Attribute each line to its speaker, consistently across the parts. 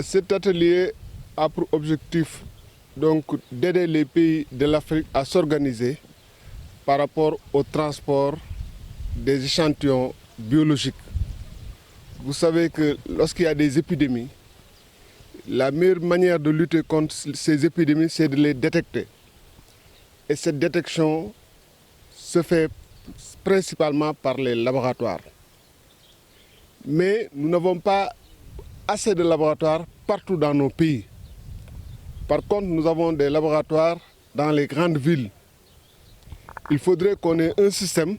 Speaker 1: Cet atelier a pour objectif donc d'aider les pays de l'Afrique à s'organiser par rapport au transport des échantillons biologiques. Vous savez que lorsqu'il y a des épidémies, la meilleure manière de lutter contre ces épidémies, c'est de les détecter. Et cette détection se fait principalement par les laboratoires. Mais nous n'avons pas assez de laboratoires partout dans nos pays. Par contre, nous avons des laboratoires dans les grandes villes. Il faudrait qu'on ait un système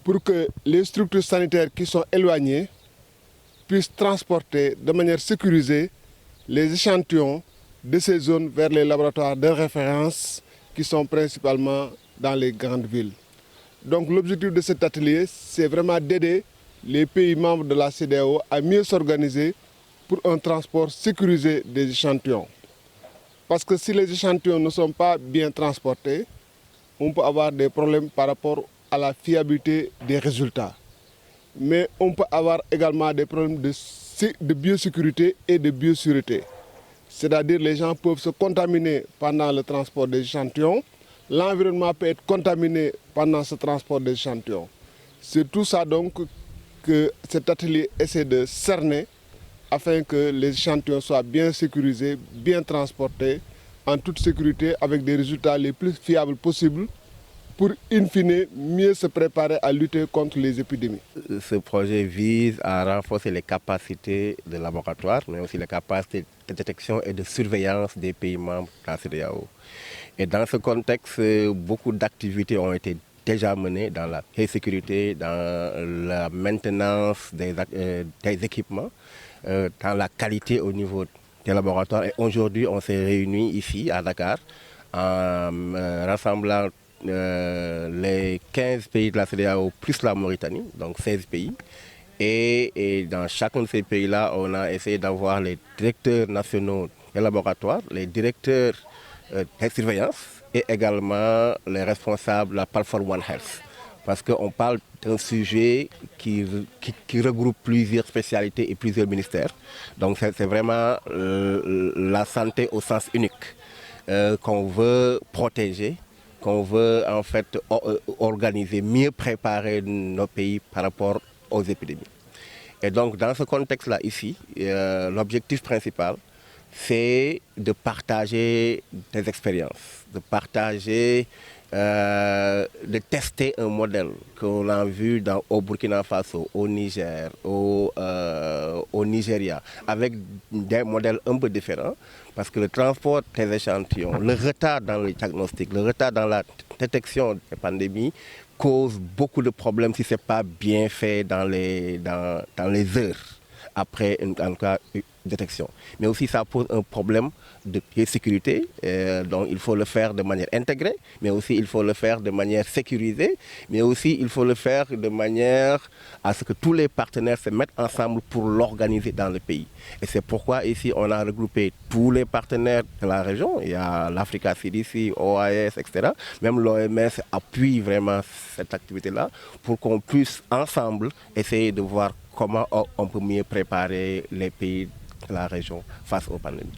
Speaker 1: pour que les structures sanitaires qui sont éloignées puissent transporter de manière sécurisée les échantillons de ces zones vers les laboratoires de référence qui sont principalement dans les grandes villes. Donc l'objectif de cet atelier, c'est vraiment d'aider les pays membres de la CEDEAO à mieux s'organiser pour un transport sécurisé des échantillons. Parce que si les échantillons ne sont pas bien transportés, on peut avoir des problèmes par rapport à la fiabilité des résultats. Mais on peut avoir également des problèmes de biosécurité et de biosécurité. C'est-à-dire les gens peuvent se contaminer pendant le transport des échantillons. L'environnement peut être contaminé pendant ce transport des échantillons. C'est tout ça donc que cet atelier essaie de cerner afin que les échantillons soient bien sécurisés, bien transportés, en toute sécurité, avec des résultats les plus fiables possibles pour, in fine, mieux se préparer à lutter contre les épidémies.
Speaker 2: Ce projet vise à renforcer les capacités de laboratoire, mais aussi les capacités de détection et de surveillance des pays membres de la CEDEAO. Et dans ce contexte, beaucoup d'activités ont été déjà menées dans la sécurité, dans la maintenance des équipements, dans la qualité au niveau des laboratoires. Et aujourd'hui, on s'est réunis ici à Dakar en rassemblant les 15 pays de la CEDEAO plus la Mauritanie, donc 16 pays. Et dans chacun de ces pays-là, on a essayé d'avoir les directeurs nationaux des laboratoires, les directeurs de surveillance et également les responsables de la plateforme One Health. Parce qu'on parle d'un sujet qui regroupe plusieurs spécialités et plusieurs ministères. Donc c'est vraiment la santé au sens unique qu'on veut protéger, qu'on veut en fait organiser, mieux préparer nos pays par rapport aux épidémies. Et donc dans ce contexte-là ici, l'objectif principal, c'est de partager des expériences, de partager, de tester un modèle qu'on a vu au Burkina Faso, au Niger, au Nigeria, avec des modèles un peu différents, parce que le transport des échantillons, le retard dans le diagnostic, le retard dans la détection des pandémies cause beaucoup de problèmes si ce n'est pas bien fait dans les heures après une détection. Mais aussi ça pose un problème de sécurité, donc il faut le faire de manière intégrée, mais aussi il faut le faire de manière sécurisée, mais aussi il faut le faire de manière à ce que tous les partenaires se mettent ensemble pour l'organiser dans le pays. Et c'est pourquoi ici on a regroupé tous les partenaires de la région, il y a l'Africa CDC, OAS, etc. Même l'OMS appuie vraiment cette activité-là pour qu'on puisse ensemble essayer de voir comment on peut mieux préparer les pays de la région face aux pandémies.